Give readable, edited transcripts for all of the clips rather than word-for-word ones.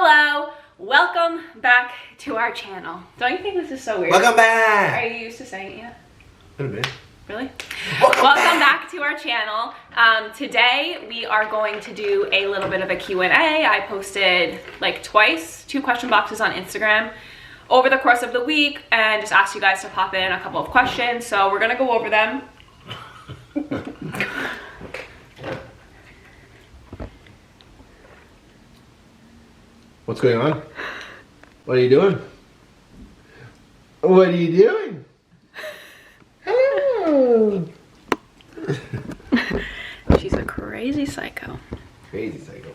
Hello, welcome back to our channel. Don't you think this is so weird? Welcome back! Are you used to saying it yet? A little bit. Really? Welcome back to our channel. Today we are going to do a little bit of a Q&A. I posted like twice, 2 question boxes on Instagram over the course of the week and just asked you guys to pop in a couple of questions. So we're gonna go over them. What's going on? What are you doing? What are you doing? Hello! She's a crazy psycho. Crazy psycho.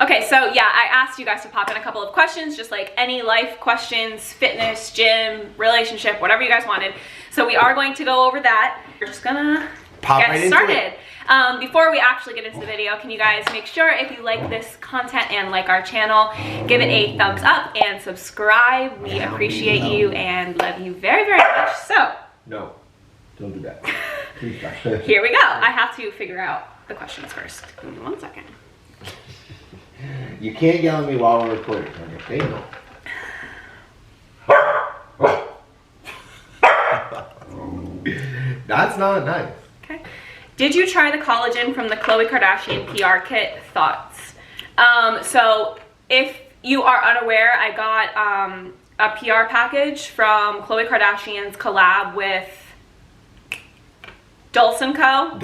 Okay, so yeah, I asked you guys to pop in a couple of questions, just like any life questions, fitness, gym, relationship, whatever you guys wanted. So we are going to go over that. We're just gonna get started. Before we actually get into the video, can you guys make sure if you like this content and like our channel, give it a thumbs up and subscribe. We appreciate you and love you very, very much. So no, don't do that. Please stop. Here we go. I have to figure out the questions first. Give me 1 second. You can't yell at me while we're recording, okay? No. That's not nice. Okay. Did you try the collagen from the Khloe Kardashian PR kit? Thoughts? So if you are unaware, I got a PR package from Khloe Kardashian's collab with Dulce & Co.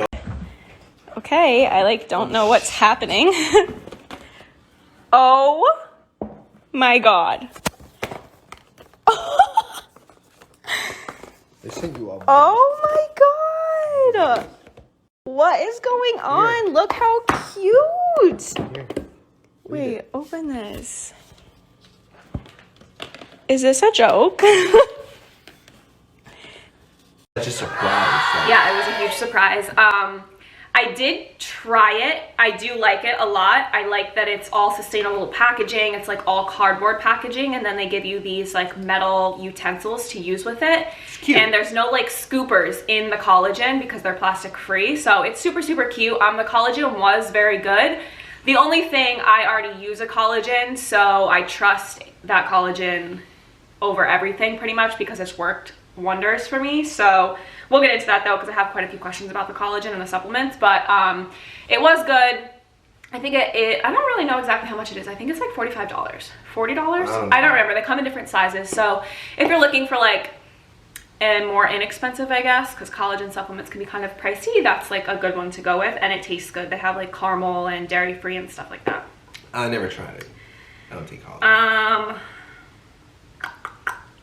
Okay, I don't know what's happening. Oh my god. They sent you all. Oh my god. What is going on? Here. Look how cute. Here. Wait, open this. Is this a joke? Such a surprise. Yeah, it was a huge surprise. I did try it. I do like it a lot. I like that it's all sustainable packaging. It's like all cardboard packaging, and then they give you these like metal utensils to use with it. It's cute. And there's no like scoopers in the collagen because they're plastic free. So it's super, super cute. The collagen was very good. The only thing, I already use a collagen, so I trust that collagen over everything pretty much because it's worked wonders for me. So we'll get into that though because I have quite a few questions about the collagen and the supplements, but it was good. I think I don't really know exactly how much it is. I think it's like $45, $40. I don't remember. They come in different sizes. So if you're looking for like a more inexpensive, I guess, because collagen supplements can be kind of pricey, that's like a good one to go with, and it tastes good. They have like caramel and dairy free and stuff like that. I never tried it. I don't take collagen.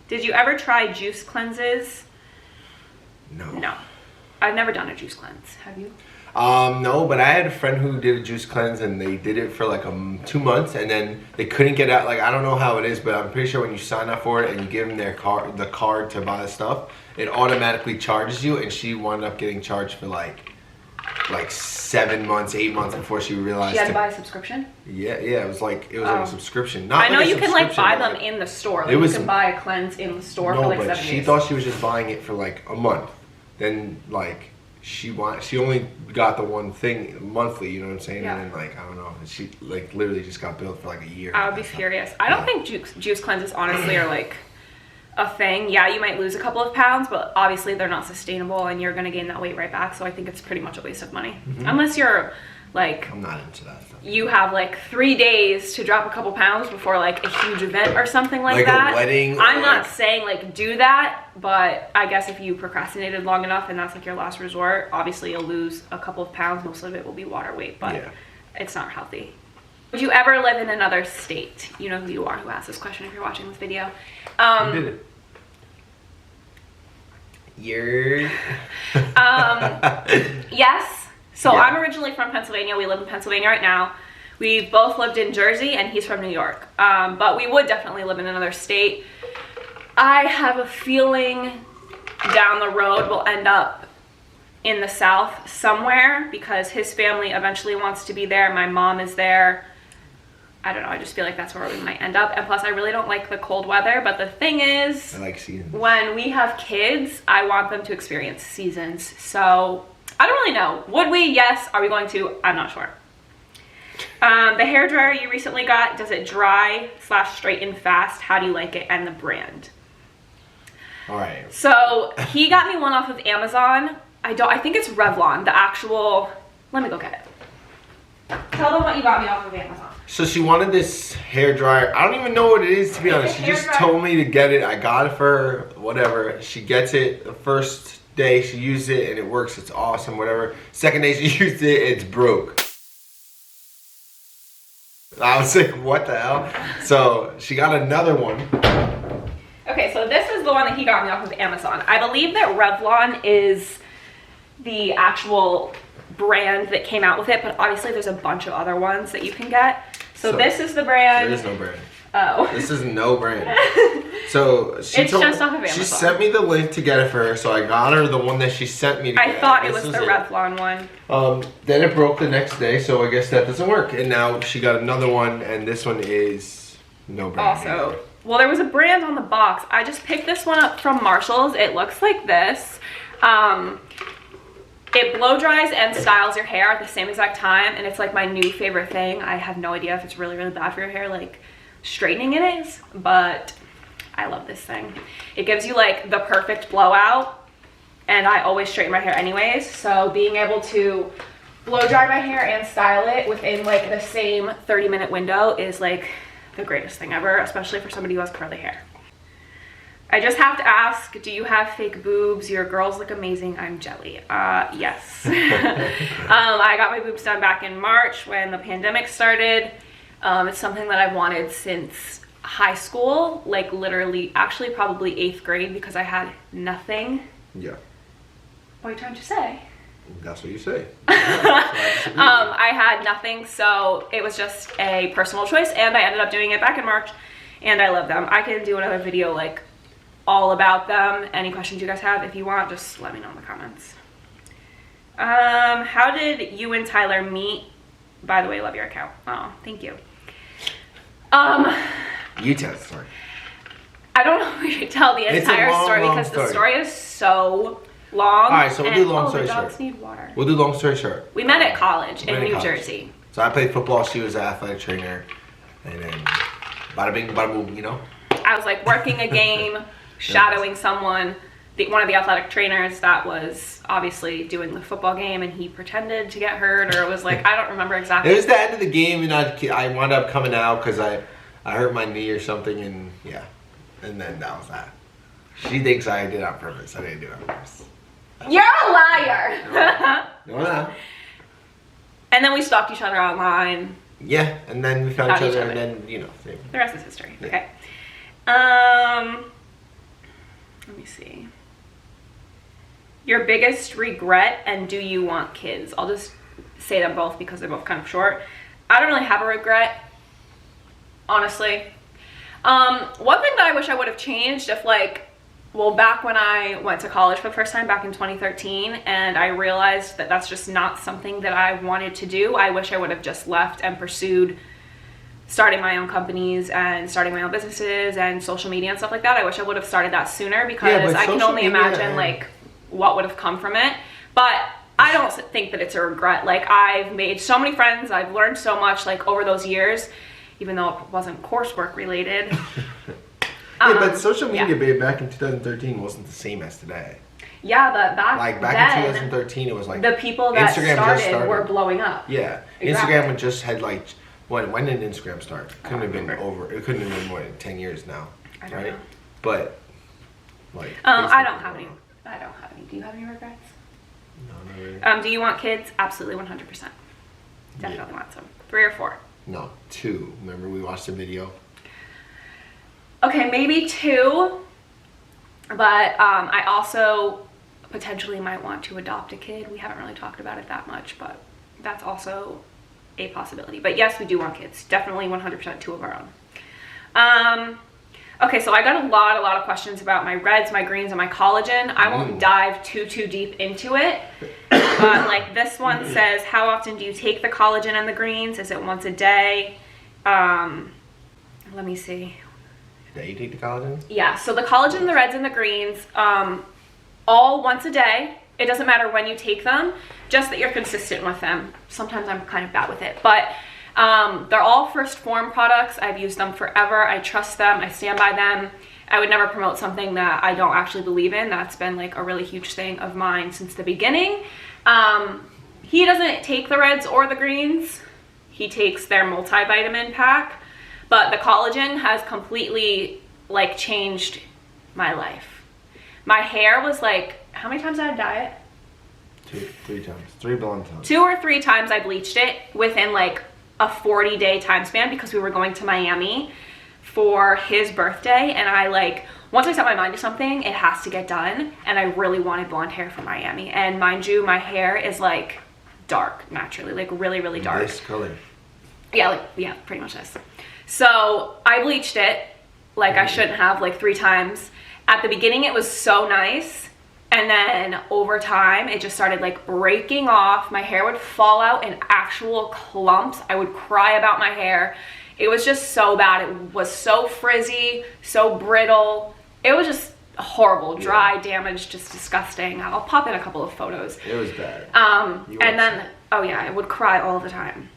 Did you ever try juice cleanses? No. No. I've never done a juice cleanse. Have you? No, but I had a friend who did a juice cleanse and they did it for like 2 months and then they couldn't get out. Like, I don't know how it is, but I'm pretty sure when you sign up for it and you give them the card to buy the stuff, it automatically charges you, and she wound up getting charged for like 7 months, 8 months before she realized. She had to buy a subscription? Yeah, it was like a subscription. I know you can like buy them in the store. Like, you can buy a cleanse in the store for like 7 days. She thought she was just buying it for like a month. Then like she only got the one thing monthly, you know what I'm saying? Yeah. And then like, I don't know, she like literally just got billed for like a year. I would be furious. I don't think juice cleanses honestly are like a thing. Yeah, you might lose a couple of pounds, but obviously they're not sustainable and you're gonna gain that weight right back. So I think it's pretty much a waste of money. Unless you're like, I'm not into that stuff. You have like 3 days to drop a couple pounds before like a huge event or something like that. Like a wedding. I'm not saying like do that, but I guess if you procrastinated long enough and that's like your last resort, obviously you'll lose a couple of pounds. Most of it will be water weight, but it's not healthy. Would you ever live in another state? You know who you are who asked this question if you're watching this video. Who did it? Yes. So yeah. I'm originally from Pennsylvania. We live in Pennsylvania right now. We've both lived in Jersey and he's from New York. But we would definitely live in another state. I have a feeling down the road we'll end up in the South somewhere because his family eventually wants to be there. My mom is there. I don't know, I just feel like that's where we might end up. And plus I really don't like the cold weather, but the thing is, I like seasons. When we have kids, I want them to experience seasons. So I don't really know. Would we? Yes. Are we going to? I'm not sure. The hair dryer you recently got, does it dry / straighten fast? How do you like it? And the brand. All right. So he got me one off of Amazon. I think it's Revlon, the actual, let me go get it. Tell them what you got me off of Amazon. So she wanted this hair dryer. I don't even know what it is, to be honest. She just told me to get it. I got it for her, whatever. She gets it the first day she used it and it works. It's awesome, whatever. Second day she used it, it's broke. I was like, what the hell? So she got another one. Okay, so this is the one that he got me off of Amazon. I believe that Revlon is the actual brand that came out with it, but obviously there's a bunch of other ones that you can get. So this is the brand. There is no brand. Oh. This is no brand. So she it's just off of Amazon. She sent me the link to get it for her, so I got her the one that she sent me to get. I thought it was the Revlon one. Then it broke the next day, so I guess that doesn't work. And now she got another one, and this one is no brand. Also, either. well, there was a brand on the box. I just picked this one up from Marshall's. It looks like this. It blow dries and styles your hair at the same exact time, and it's like my new favorite thing. I have no idea if it's really, really bad for your hair, like straightening it is, but I love this thing. It gives you like the perfect blowout, and I always straighten my hair anyways, so being able to blow dry my hair and style it within like the same 30-minute window is like the greatest thing ever, especially for somebody who has curly hair. I just have to ask, do you have fake boobs? Your girls look amazing. I'm jelly. Yes. I got my boobs done back in March when the pandemic started. It's something that I've wanted since high school, like literally, actually probably 8th grade, because I had nothing. Yeah. What are you trying to say? That's what you say. I had nothing, so it was just a personal choice, and I ended up doing it back in March, and I love them. I can do another video like all about them. Any questions you guys have, if you want, just let me know in the comments. How did you and Tyler meet? By the way, love your account. Oh, thank you. You tell the story. I don't know if we should tell the entire story because the story is so long. All right, so we'll do long story the short. dogs need water. We'll do long story short. We met at college in New Jersey. So I played football. She was an athletic trainer, and then bada bing, bada boom. You know. I was like working a game, shadowing someone, one of the athletic trainers that was obviously doing the football game, and he pretended to get hurt, or it was like, I don't remember exactly. It was the end of the game, and I wound up coming out because I hurt my knee or something, and yeah, and then that was that. She thinks I did it on purpose. I didn't do it on purpose. You're a liar. No. And then we stalked each other online. Yeah, and then we found each other, and then, you know. Same. The rest is history. Yeah. Okay. Let me see. Your biggest regret, and do you want kids? I'll just say them both because they're both kind of short. I don't really have a regret, honestly. One thing that I wish I would have changed if back when I went to college for the first time back in 2013, and I realized that that's just not something that I wanted to do, I wish I would have just left and pursued starting my own companies and starting my own businesses and social media and stuff like that. I wish I would have started that sooner because I can only imagine what would have come from it. But I don't think that it's a regret. Like, I've made so many friends, I've learned so much over those years, even though it wasn't coursework related. Yeah, but social media, babe, back in 2013 wasn't the same as today. Yeah, but back in 2013, it was like the people that Instagram started were blowing up. Yeah, exactly. Instagram just had when did Instagram start? It couldn't have been more than 10 years now. I don't know. But I don't have any. Do you have any regrets? No, not really. Do you want kids? Absolutely, 100%. Definitely want some. 3 or 4? No, 2. Remember we watched the video? Okay, maybe 2. But I also potentially might want to adopt a kid. We haven't really talked about it that much, but that's also a possibility. But yes, we do want kids. Definitely 100% 2 of our own. Okay, so I got a lot of questions about my reds, my greens, and my collagen. I won't dive too deep into it. But this one says, how often do you take the collagen and the greens? Is it once a day? Let me see. Day you take the collagen? Yeah, so the collagen, the reds, and the greens, all once a day. It doesn't matter when you take them, just that you're consistent with them. Sometimes I'm kind of bad with it, but They're all First Form products. I've used them forever. I trust them. I stand by them. I would never promote something that I don't actually believe in. That's been like a really huge thing of mine since the beginning. He doesn't take the reds or the greens. He takes their multivitamin pack, but the collagen has completely like changed my life. My hair was like, how many times did I dye it? 3 times. 3 blonde times. 2 or 3 times I bleached it within like a 40-day time span because we were going to Miami for his birthday, and I like, once I set my mind to something, it has to get done, and I really wanted blonde hair for Miami. And mind you, my hair is like dark naturally, like really, really dark. This color. Yeah, pretty much this. So I bleached it like I shouldn't have, like 3 times. At the beginning it was so nice, and then over time it just started like breaking off. My hair would fall out in actual clumps. I would cry about my hair. It was just so bad. It was so frizzy, so brittle. It was just horrible, dry, damaged, just disgusting. I'll pop in a couple of photos. It was bad. And then, oh yeah, I would cry all the time.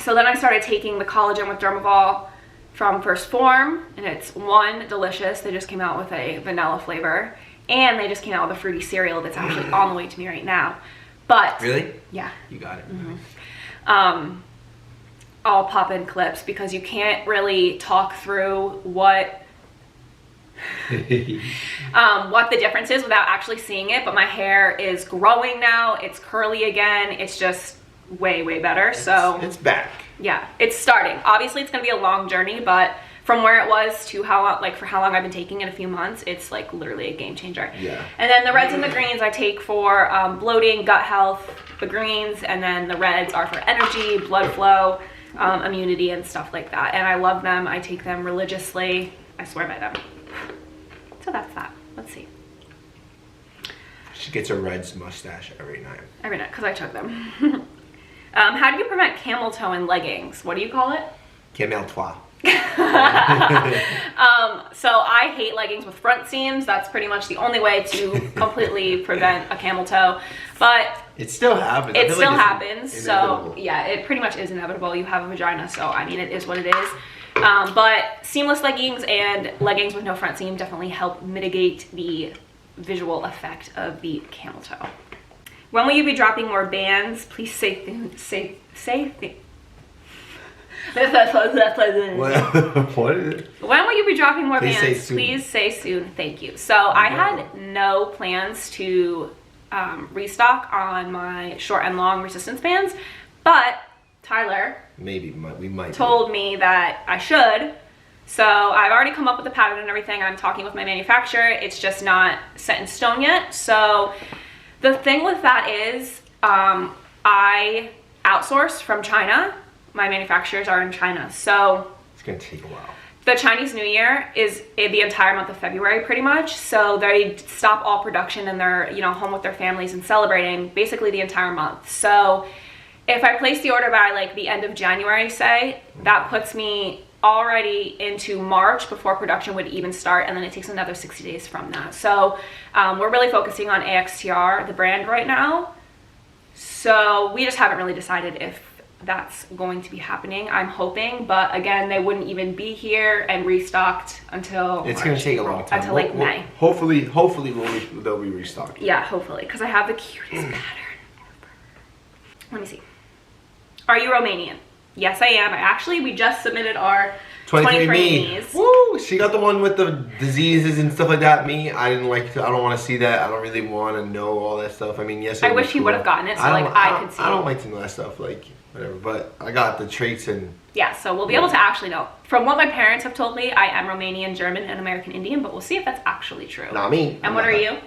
So then I started taking the collagen with Dermavol from First Form, and it's one, delicious. They just came out with a vanilla flavor, and they just came out with a fruity cereal that's actually on the way to me right now. But Really? yeah, You got it. I'll pop in clips because you can't really talk through what the difference is without actually seeing it. But my hair is growing now. It's curly again. It's just way, way better. So It's back. yeah, it's starting. Obviously it's gonna be a long journey, but from where it was to how long, like for how long I've been taking it, a few months, it's like literally a game changer. Yeah. And then the reds and the greens I take for bloating, gut health, the greens, and then the reds are for energy, blood flow, immunity, and stuff like that. And I love them. I take them religiously. I swear by them. So that's that. Let's see. She gets a Reds mustache every night. Every night, because I took them. How do you prevent camel toe in leggings? What do you call it? Camel toi. So I hate leggings with front seams. That's pretty much the only way to completely prevent a camel toe. But It still happens. I it feel still like it's happens. So inevitable. yeah, it pretty much is inevitable. You have a vagina, so I mean, it is what it is. But seamless leggings and leggings with no front seam definitely help mitigate the visual effect of the camel toe. When will you be dropping more bands? Please say What is it? When will you be dropping more Please say bands? soon. Please say soon. Thank you. So I had no plans to restock on my short and long resistance bands, but Tyler Maybe we might. told me that I should. So I've already come up with the pattern and everything. I'm talking with my manufacturer. It's just not set in stone yet. So the thing with that is I outsource from China. My manufacturers are in China. So It's gonna take a while. the Chinese New Year is the entire month of February pretty much. So they stop all production and they're, you know, home with their families and celebrating basically the entire month. So if I place the order by like the end of January, say, that puts me already into March before production would even start, and then it takes another 60 days from that. So we're really focusing on AXTR, the brand right now. So we just haven't really decided if that's going to be happening. I'm hoping, but again, they wouldn't even be here and restocked until It's March, gonna take a April, long time. until like May. Hopefully they'll be restocked. Yeah, hopefully, because I have the cutest pattern ever. Let me see. Are you Romanian? Yes, I am. We just submitted our 23andMe's. Woo! She got the one with the diseases and stuff like that. Me, I didn't like to. I don't want to see that. I don't really want to know all that stuff. I mean, yes, I wish he would have gotten it so like I could see I don't it. like to know that stuff. Like whatever. But I got the traits and. Yeah, so we'll be able to actually know. From what my parents have told me, I am Romanian, German, and American Indian, but we'll see if that's actually true. Not me. And what are you?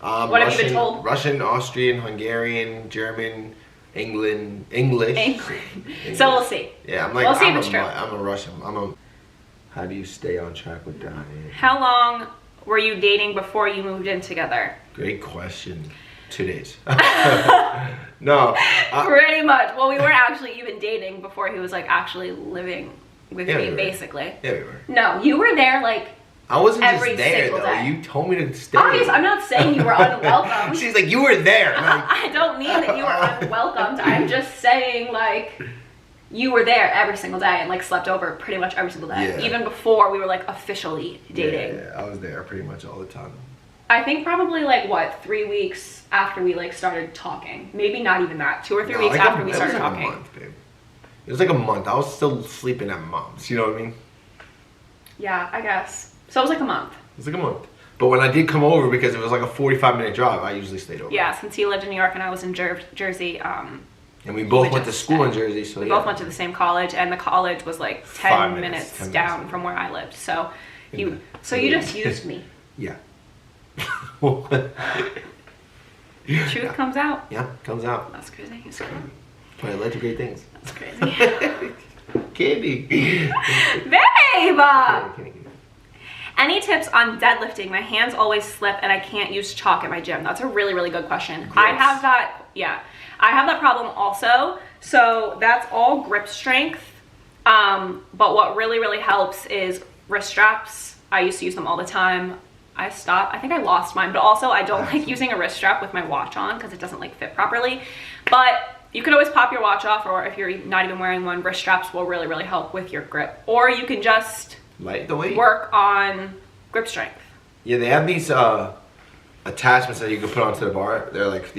What have you been told? Russian, Austrian, Hungarian, German, English. So we'll see. Yeah, I'm like. We'll see if I'm it's true. I'm a Russian. How do you stay on track with that? How long were you dating before you moved in together? Great question. 2 days. No. Pretty much. Well, we weren't actually even dating before he was like actually living with Yeah, me, we were. basically. Yeah, we were. No, you were there like I wasn't every just there single though. day. You told me to stay. obvious. I'm not saying you were unwelcome. She's like, you were there. I'm like, I don't mean that you were unwelcomed. I'm just saying like you were there every single day and like slept over pretty much every single day, Yeah. even before we were like officially dating. Yeah, I was there pretty much all the time. I think probably like what, 3 weeks after we like started talking, maybe not even that, 2 or 3 weeks after we started talking. It was like a month, babe. It was like a month. I was still sleeping at mom's. You know what I mean? Yeah, I guess. So it was like a month. It was like a month. But when I did come over, because it was like a 45-minute drive, I usually stayed over. Yeah, since he lived in New York and I was in Jersey. And we both went to school in Jersey, so we both went to the same college, and the college was like 10 minutes down from where I lived. So you just used me. Yeah. Truth comes out. Yeah, comes out. That's crazy. It's crazy. But it led to great things. That's crazy. Candy. Babe! Candy. Any tips on deadlifting? My hands always slip and I can't use chalk at my gym. That's a really, really good question. Gross. I have that problem also. So that's all grip strength. But what really, really helps is wrist straps. I used to use them all the time. I stopped. I think I lost mine, but also I don't like using a wrist strap with my watch on because it doesn't like fit properly. But you can always pop your watch off, or if you're not even wearing one, wrist straps will really, really help with your grip. Or you can just Light the weight. work on grip strength. Yeah, they have these attachments that you can put onto the bar. They're like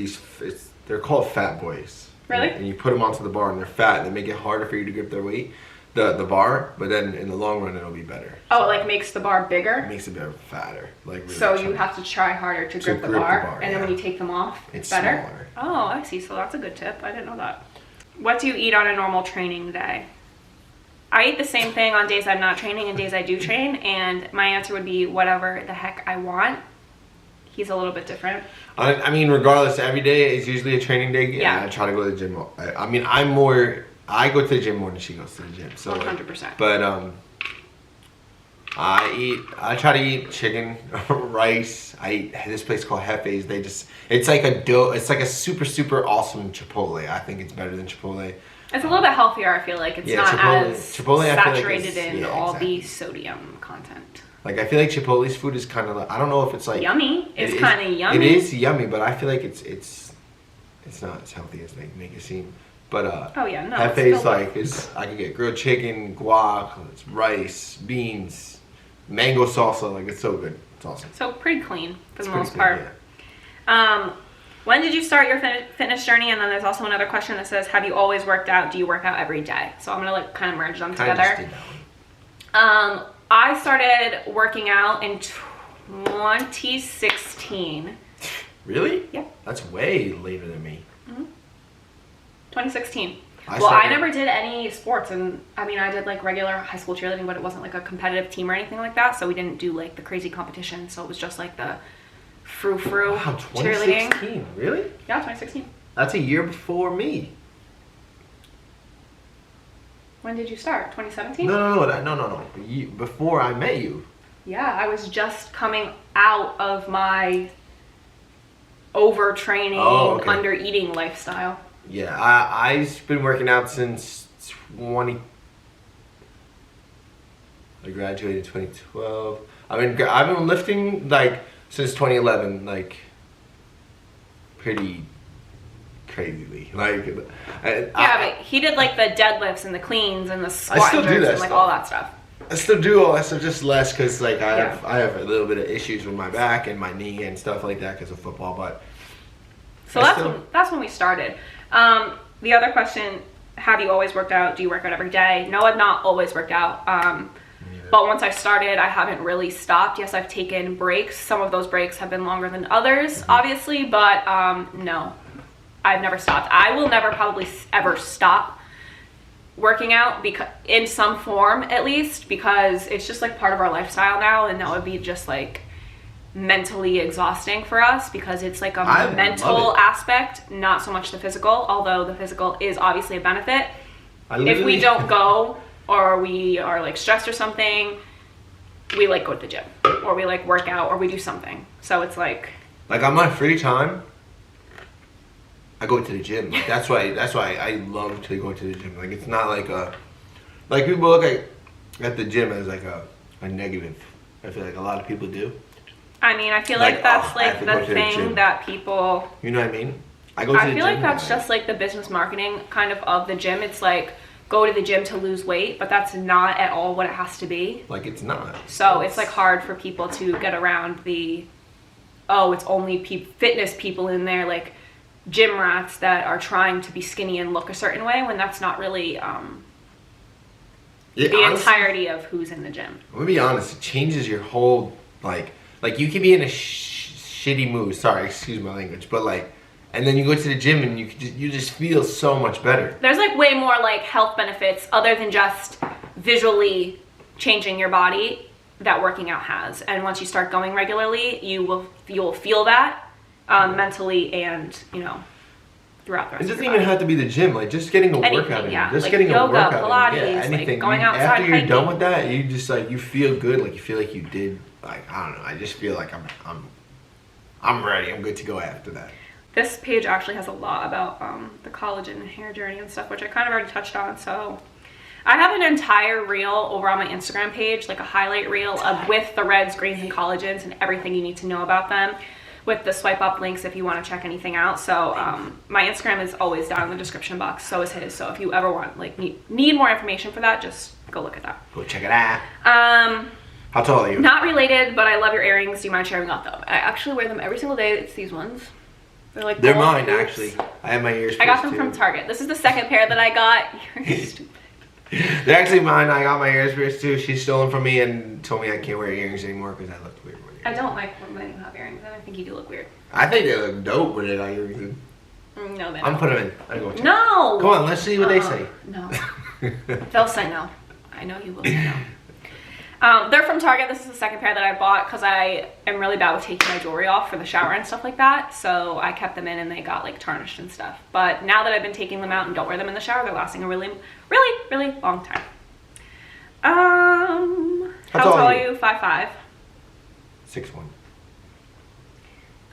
they're called Fat Boys. Really? And you put them onto the bar and they're fat and they make it harder for you to grip their weight, the bar, but then in the long run it'll be better. Oh, it like makes the bar bigger? It makes it better, fatter. Like really So you chunky. have to try harder to grip the bar, and then when you take them off, It's better? smaller. Oh, I see. So that's a good tip. I didn't know that. What do you eat on a normal training day? I eat the same thing on days I'm not training and days I do train, and my answer would be whatever the heck I want. He's a little bit different. I mean, regardless, every day is usually a training day. Yeah. And I try to go to the gym. I go to the gym more than she goes to the gym. So 100%. But I try to eat chicken, rice. I eat this place called Hefe's. It's like a super, super awesome Chipotle. I think it's better than Chipotle. It's a little bit healthier, I feel like. It's not as Chipotle, I feel like saturated in all exactly. the sodium content. Like, I feel like Chipotle's food is kind of like, I don't know if it's like Yummy. It's kind of yummy. It is yummy, but I feel like it's not as healthy as they make it seem. But oh yeah, no. Hefe's I could get grilled chicken, guac, it's rice, beans, mango salsa. Like, it's so good. It's awesome. So pretty clean for the most Pretty part. clean, yeah. When did you start your fitness journey? And then there's also another question that says, have you always worked out? Do you work out every day? So I'm gonna like kind of merge them Kinda together. just did that one. I started working out in 2016. Really? Yeah. That's way later than me. 2016. I Well, I started- never did any sports, and I mean, I did like regular high school cheerleading, but it wasn't like a competitive team or anything like that. So we didn't do like the crazy competition. So it was just like the frou-frou Wow, cheerleading. 2016. Really? Yeah, 2016. That's a year before me. When did you start? 2017? No. Before I met you. Yeah, I was just coming out of my overtraining, Oh, okay. under eating lifestyle. Yeah, I've been working out since I graduated in 2012. I've been lifting like since 2011, like pretty crazily. Like, But he did like the deadlifts and the cleans and the squat still do jerks that and like stuff. all that stuff. I still do all that stuff, just less because like I Yeah. have a little bit of issues with my back and my knee and stuff like that because of football. But So that's when we started. The other question, have you always worked out? Do you work out every day? No, I've not always worked out. But once I started, I haven't really stopped. Yes, I've taken breaks. Some of those breaks have been longer than others, obviously, but no, I've never stopped. I will never probably ever stop working out, because in some form at least, because it's just like part of our lifestyle now, and that would be just like mentally exhausting for us, because it's like I a love mental it. aspect, not so much the physical, although the physical is obviously a benefit. If we literally- don't go, or we are like stressed or something, we like go to the gym, or we like work out, or we do something. So it's like, Like on my free time, I go to the gym. Like, that's why I love to go to the gym. Like, it's not like people look at the gym as like a negative. I feel like a lot of people do. I mean, I feel like that's I have like to go the to the thing gym. that people, You know what I mean? I go to the I feel gym like that's and just like the business marketing kind of the gym. It's like go to the gym to lose weight, but that's not at all what it has to be. Like, it's not. So it's like hard for people to get around it's only fitness people in there, like gym rats that are trying to be skinny and look a certain way, when that's not really the honestly, entirety of who's in the gym. I'm gonna be honest, it changes your whole, like you could be in a shitty mood, sorry, excuse my language, but like, and then you go to the gym and you just feel so much better. There's like way more like health benefits other than just visually changing your body that working out has. And once you start going regularly, you will feel that mentally and, you know, throughout the rest It of doesn't your even body. have to be the gym, like just getting a Anything, workout in. yeah. Just Like getting yoga, a workout Pilates, in. Yeah, like anything. going outside After you're hiking. done with that, you just like, you feel good, like you feel like you did, like, I don't know, I just feel like I'm ready, I'm good to go after that. This page actually has a lot about the collagen and hair journey and stuff, which I kind of already touched on. So I have an entire reel over on my Instagram page, like a highlight reel with the reds, greens, and collagens and everything you need to know about them, with the swipe up links if you want to check anything out. So my Instagram is always down in the description box, so is his. So if you ever want, like, need more information for that, just go look at that. Go check it out. How tall are you? Not related, but I love your earrings. Do you mind sharing out them? I actually wear them every single day. It's these ones. They're Mine, hoops. actually. I have my ears pierced I got them too. from Target. This is the second pair that I got. You're stupid. They're actually mine. I got my ears pierced too. She stole them from me and told me I can't wear earrings anymore because I looked weird with earrings. I don't like when you have earrings, and I think you do look weird. I think they look dope when they got earrings in. No, they I'm don't. putting them in. I'm going to. No! Come on, let's see what they say. No. They'll say no. I know you will say no. They're from Target. This is the second pair that I bought because I am really bad with taking my jewelry off for the shower and stuff like that. So I kept them in and they got like tarnished and stuff. But now that I've been taking them out and don't wear them in the shower, they're lasting a really, really, really long time. How tall are you? 5'5".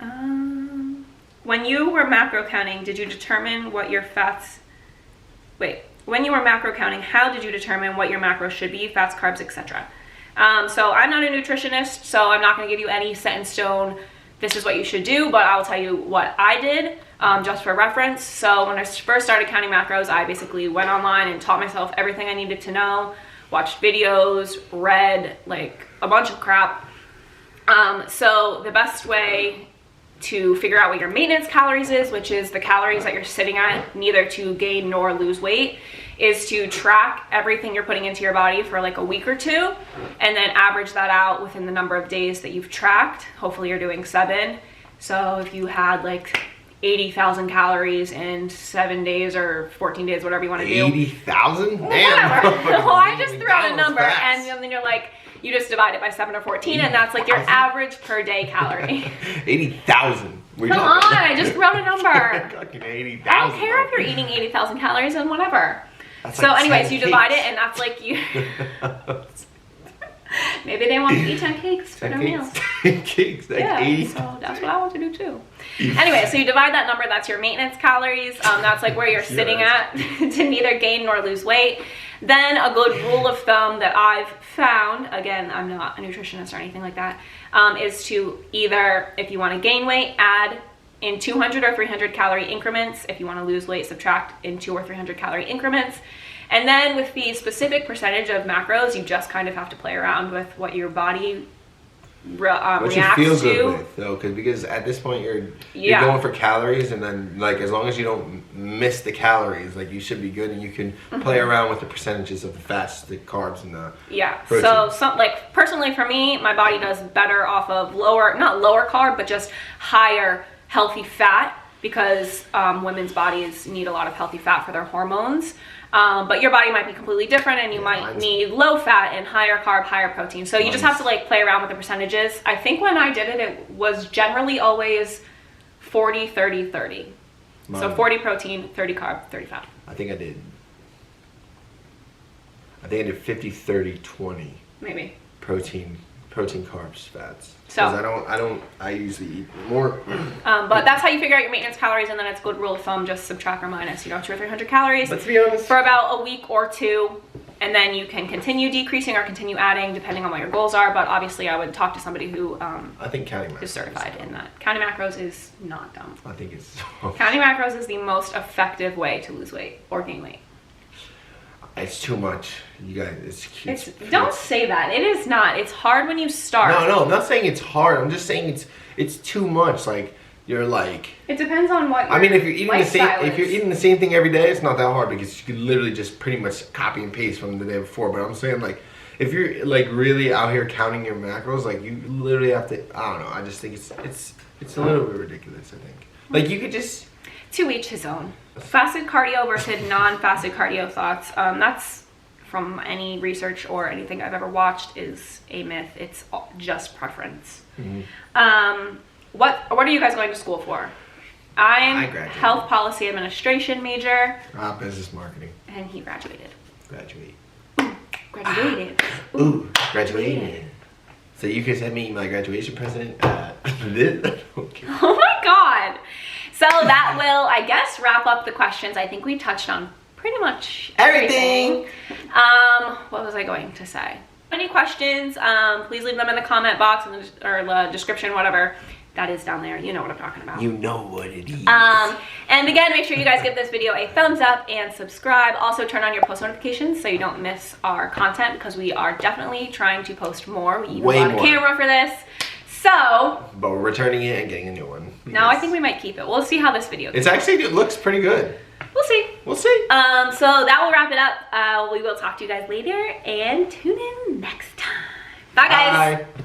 6'1". When you were macro counting, did you determine what your fats... When you were macro counting, how did you determine what your macros should be, fats, carbs, etc.? So I'm not a nutritionist, so I'm not going to give you any set in stone, this is what you should do, but I'll tell you what I did, just for reference. So when I first started counting macros, I basically went online and taught myself everything I needed to know, watched videos, read like a bunch of crap. So the best way to figure out what your maintenance calories is, which is the calories that you're sitting at, neither to gain nor lose weight, is to track everything you're putting into your body for like a week or two, and then average that out within the number of days that you've tracked. Hopefully you're doing 7. So if you had like 80,000 calories in 7 days or 14 days, whatever you want to do. 80,000? Damn. Well, I just threw out a McDonald's number, fast. and then you're like, you just divide it by 7 or 14, and that's like your average per day calorie. 80,000. Come on, I just wrote a number. Fucking 80,000. I don't care if you're eating 80,000 calories and whatever. That's So like anyways, 10 you divide cakes. it, and that's like you. Maybe they want to eat 10 cakes for 10 their meals. cakes. 10 cakes. Like Yeah, 80. so that's what I want to do too. Anyway, so you divide that number, that's your maintenance calories. That's like where you're sitting at to neither gain nor lose weight. Then a good rule of thumb that I've found, again, I'm not a nutritionist or anything like that, is to either, if you want to gain weight, add in 200 or 300 calorie increments. If you want to lose weight, subtract in 200 or 300 calorie increments. And then with the specific percentage of macros, you just kind of have to play around with what your body What you reacts feel to. good with, though, because at this point you're Yeah. going for calories, and then like as long as you don't miss the calories, like you should be good, and you can play around with the percentages of the fats, the carbs, and the Yeah. protein. So like personally for me, my body does better off of not lower carb, but just higher healthy fat, because women's bodies need a lot of healthy fat for their hormones. But your body might be completely different, and you might need low fat and higher carb, higher protein. So you just have to like play around with the percentages. I think when I did it, it was generally always 40, 30, 30. So 40 protein, 30 carb, 30 fat. I think I did 50, 30, 20 Maybe. protein, carbs, fats. So- I usually eat more. But that's how you figure out your maintenance calories, and then it's a good rule of thumb, just subtract or minus, 200 or 300 calories. But to be honest, For about a week or two, and then you can continue decreasing or continue adding depending on what your goals are. But obviously I would talk to somebody who I think counting macros is certified in that. Counting macros is not dumb. I think it's. Counting macros is the most effective way to lose weight or gain weight. It's too much, you guys. It's don't say that. It is not. It's hard when you start. No, I'm not saying it's hard. I'm just saying it's too much. Like you're like. It depends on what. I mean, if you're eating the same thing every day, it's not that hard because you can literally just pretty much copy and paste from the day before. But I'm saying like, if you're like really out here counting your macros, like you literally have to. I don't know. I just think it's a little bit ridiculous. I think like you could just. To each his own. Fasted cardio versus non-fasted cardio thoughts. That's from any research or anything I've ever watched is a myth. It's just preference. Mm-hmm. What are you guys going to school for? I'm health policy administration major. Business marketing. And he graduated. Graduated. Ooh, graduated. So you can send me my graduation present. Okay. Oh my god. So that will, I guess, wrap up the questions. I think we touched on pretty much everything. What was I going to say? Any questions, please leave them in the comment box or the description, whatever. That is down there. You know what I'm talking about. You know what it is. And again, make sure you guys give this video a thumbs up and subscribe. Also, turn on your post notifications so you don't miss our content because we are definitely trying to post more. We use a lot of camera for this. So, but we're returning it and getting a new one. No, I think we might keep it. We'll see how this video goes. It looks pretty good. We'll see. We'll see. So that will wrap it up. We will talk to you guys later and tune in next time. Bye, guys. Bye.